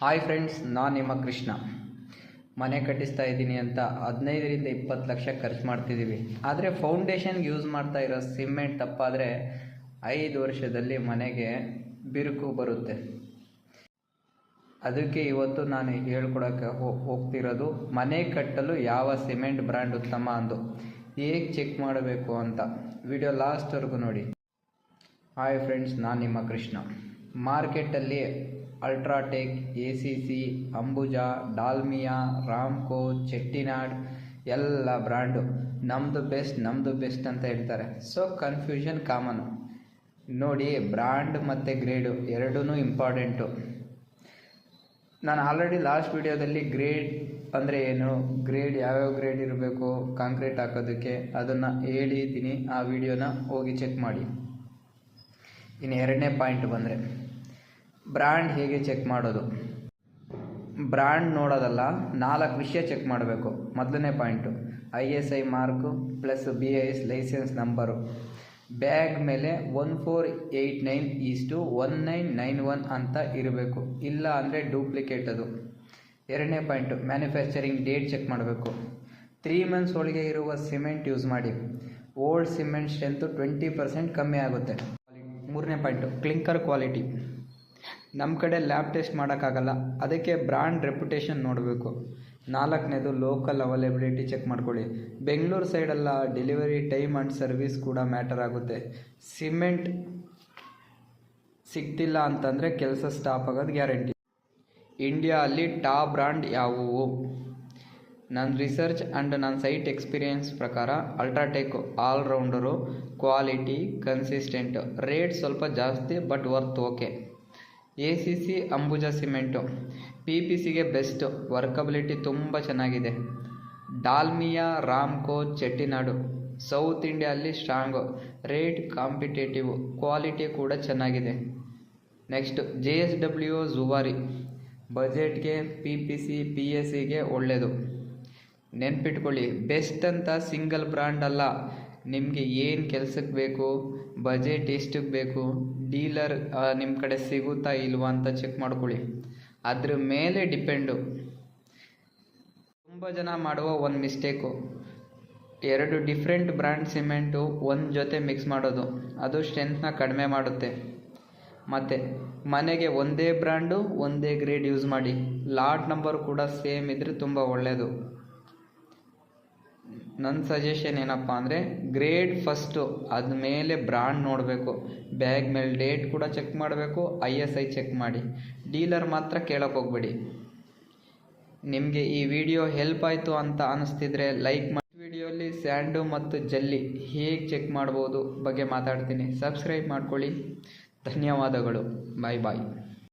Hi friends, ನಾನು ನಿಮ್ಮ ಕೃಷ್ಣ. ಮನೆ ಕಟ್ಟಿಸ್ತಾ ಇದ್ದೀನಿ ಅಂತ 15ರಿಂದ 20 ಲಕ್ಷ ಖರ್ಚು ಮಾಡ್ತಿದ್ದೀವಿ. ಆದರೆ ಫೌಂಡೇಶನ್ಗೆ ಯೂಸ್ ಮಾಡ್ತಾ ಇರೋ ಸಿಮೆಂಟ್ ತಪ್ಪಾದರೆ 5 ವರ್ಷದಲ್ಲಿ ಮನೆಗೆ ಬಿರುಕು ಬರುತ್ತೆ. ಅದಕ್ಕೆ ಇವತ್ತು ನಾನು ಹೇಳ್ಕೊಡೋಕ್ಕೆ ಹೋಗ್ತಿರೋದು ಮನೆ ಕಟ್ಟಲು ಯಾವ ಸಿಮೆಂಟ್ ಬ್ರ್ಯಾಂಡ್ ಉತ್ತಮ ಅಂದು ಹೇಗೆ ಚೆಕ್ ಮಾಡಬೇಕು ಅಂತ. ವಿಡಿಯೋ ಲಾಸ್ಟ್ವರೆಗೂ ನೋಡಿ. ಹಾಯ್ ಫ್ರೆಂಡ್ಸ್, ನಾನು ನಿಮ್ಮ ಕೃಷ್ಣ. ಮಾರ್ಕೆಟಲ್ಲಿ ಅಲ್ಟ್ರಾಟೆಕ್, ACC, ಅಂಬುಜಾ, ಡಾಲ್ಮಿಯಾ, ರಾಮ್ಕೋ, ಚೆಟ್ಟಿನಾಡ್ ಎಲ್ಲ ಬ್ರ್ಯಾಂಡು ನಮ್ಮದು ಬೆಸ್ಟ್ ಅಂತ ಹೇಳ್ತಾರೆ. So confusion ಕಾಮನು. ನೋಡಿ, ಬ್ರ್ಯಾಂಡ್ ಮತ್ತು ಗ್ರೇಡು ಎರಡೂ ಇಂಪಾರ್ಟೆಂಟು. ನಾನು ಆಲ್ರೆಡಿ ಲಾಸ್ಟ್ ವಿಡಿಯೋದಲ್ಲಿ ಗ್ರೇಡ್ ಅಂದರೆ ಏನು, ಗ್ರೇಡ್ ಯಾವ್ಯಾವ ಗ್ರೇಡ್ ಇರಬೇಕು ಕಾಂಕ್ರೀಟ್ ಹಾಕೋದಕ್ಕೆ ಅದನ್ನು ಹೇಳಿದ್ದೀನಿ. ಆ ವಿಡಿಯೋನ ಹೋಗಿ ಚೆಕ್ ಮಾಡಿ. ಇನ್ನು ಎರಡನೇ ಪಾಯಿಂಟ್ ಬಂದರೆ ಬ್ರ್ಯಾಂಡ್ ಹೇಗೆ ಚೆಕ್ ಮಾಡೋದು. ಬ್ರ್ಯಾಂಡ್ ನೋಡೋದಲ್ಲ, 4 ವಿಷಯ ಚೆಕ್ ಮಾಡಬೇಕು. ಮೊದಲನೇ point ISI mark plus BIS license number. Bag ಮೇಲೆ 1489:1991 ಅಂತ ಇರಬೇಕು, ಇಲ್ಲ ಅಂದರೆ ಡೂಪ್ಲಿಕೇಟ್ ಅದು. ಎರಡನೇ ಪಾಯಿಂಟು ಮ್ಯಾನುಫ್ಯಾಕ್ಚರಿಂಗ್ ಡೇಟ್ ಚೆಕ್ ಮಾಡಬೇಕು. 3 ಮಂತ್ಸ್ ಒಳಗೆ ಇರುವ ಸಿಮೆಂಟ್ ಯೂಸ್ ಮಾಡಿ. ಓಲ್ಡ್ ಸಿಮೆಂಟ್ ಸ್ಟ್ರೆಂತು 20% ಕಮ್ಮಿ ಆಗುತ್ತೆ. ಮೂರನೇ ಪಾಯಿಂಟು ಕ್ಲಿಂಕರ್ ಕ್ವಾಲಿಟಿ. ನಮ್ಮ ಕಡೆ ಲ್ಯಾಬ್ ಟೆಸ್ಟ್ ಮಾಡೋಕ್ಕಾಗಲ್ಲ, ಅದಕ್ಕೆ ಬ್ರ್ಯಾಂಡ್ ರೆಪ್ಯುಟೇಷನ್ ನೋಡಬೇಕು. 4ನೇದು ಲೋಕಲ್ ಅವೈಲಬಿಲಿಟಿ ಚೆಕ್ ಮಾಡ್ಕೊಳ್ಳಿ. ಬೆಂಗಳೂರು ಸೈಡೆಲ್ಲ ಡೆಲಿವರಿ ಟೈಮ್ ಆ್ಯಂಡ್ ಸರ್ವಿಸ್ ಕೂಡ ಮ್ಯಾಟರ್ ಆಗುತ್ತೆ. ಸಿಮೆಂಟ್ ಸಿಗ್ತಿಲ್ಲ ಅಂತಂದರೆ ಕೆಲಸ ಸ್ಟಾಪ್ ಆಗೋದು ಗ್ಯಾರಂಟಿ. ಇಂಡಿಯಾ ಅಲ್ಲಿ ಟಾಪ್ ಬ್ರ್ಯಾಂಡ್ ಯಾವುವು? ನನ್ನ ರಿಸರ್ಚ್ ಆ್ಯಂಡ್ ನನ್ನ ಸೈಟ್ ಎಕ್ಸ್ಪೀರಿಯೆನ್ಸ್ ಪ್ರಕಾರ UltraTech allrounder, quality, consistent, rate ಸ್ವಲ್ಪ ಜಾಸ್ತಿ but worth okay. ACC Ambuja cement PPCಗೆ ಬೆಸ್ಟು, ವರ್ಕಬಿಲಿಟಿ ತುಂಬ ಚೆನ್ನಾಗಿದೆ. ಡಾಲ್ಮಿಯಾ, ರಾಮ್ಕೋ, ಚೆಟ್ಟಿನಾಡು ಸೌತ್ ಇಂಡಿಯಾದಲ್ಲಿ ಸ್ಟ್ರಾಂಗು, ರೇಟ್ ಕಾಂಪಿಟೇಟಿವ್, ಕ್ವಾಲಿಟಿ ಕೂಡ ಚೆನ್ನಾಗಿದೆ. ನೆಕ್ಸ್ಟ್ JSW ಜುವಾರಿ, ಬಜೆಟ್ಗೆ PPC PSCಗೆ ಒಳ್ಳೆಯದು. ನೆನ್ಪಿಟ್ಕೊಳ್ಳಿ, ಬೆಸ್ಟ್ ಅಂತ ಸಿಂಗಲ್ ಬ್ರ್ಯಾಂಡ್ ಅಲ್ಲ, ನಿಮಗೆ ಏನು ಕೆಲಸಕ್ಕೆ ಬೇಕು, ಬಜೆಟ್ ಎಷ್ಟಕ್ಕೆ ಬೇಕು, ಡೀಲರ್ ನಿಮ್ಮ ಕಡೆ ಸಿಗುತ್ತಾ ಇಲ್ವಾ ಅಂತ ಚೆಕ್ ಮಾಡ್ಕೊಳ್ಳಿ. ಅದ್ರ ಮೇಲೆ ಡಿಪೆಂಡು. ತುಂಬ ಜನ ಮಾಡುವ ಒಂದು ಮಿಸ್ಟೇಕು, 2 ಡಿಫ್ರೆಂಟ್ ಬ್ರ್ಯಾಂಡ್ ಸಿಮೆಂಟು ಒಂದು ಜೊತೆ ಮಿಕ್ಸ್ ಮಾಡೋದು. ಅದು ಸ್ಟ್ರೆಂತ್ನ ಕಡಿಮೆ ಮಾಡುತ್ತೆ. ಮತ್ತು ಮನೆಗೆ ಒಂದೇ ಬ್ರ್ಯಾಂಡು ಒಂದೇ ಗ್ರೇಡ್ ಯೂಸ್ ಮಾಡಿ. ಲಾಟ್ ನಂಬರ್ ಕೂಡ ಸೇಮ್ ಇದ್ದರೆ ತುಂಬ ಒಳ್ಳೆಯದು. ನನ್ನ ಸಜೆಷನ್ ಏನಪ್ಪ ಅಂದರೆ ಗ್ರೇಡ್ ಫಸ್ಟು, ಆದಮೇಲೆ ಬ್ರ್ಯಾಂಡ್ ನೋಡಬೇಕು. ಬ್ಯಾಗ್ ಮೇಲೆ ಡೇಟ್ ಕೂಡ ಚೆಕ್ ಮಾಡಬೇಕು. ISI ಚೆಕ್ ಮಾಡಿ. ಡೀಲರ್ ಮಾತ್ರ ಕೇಳೋಕೆ ಹೋಗ್ಬೇಡಿ. ನಿಮಗೆ ಈ ವಿಡಿಯೋ ಹೆಲ್ಪ್ ಆಯಿತು ಅಂತ ಅನಿಸ್ತಿದ್ರೆ ಲೈಕ್ ಮಾಡಿ. ವಿಡಿಯೋಲಿ ಸ್ಯಾಂಡು ಮತ್ತು ಜಲ್ಲಿ ಹೇಗೆ ಚೆಕ್ ಮಾಡ್ಬೋದು ಬಗ್ಗೆ ಮಾತಾಡ್ತೀನಿ. ಸಬ್ಸ್ಕ್ರೈಬ್ ಮಾಡ್ಕೊಳ್ಳಿ. ಧನ್ಯವಾದಗಳು. ಬಾಯ್.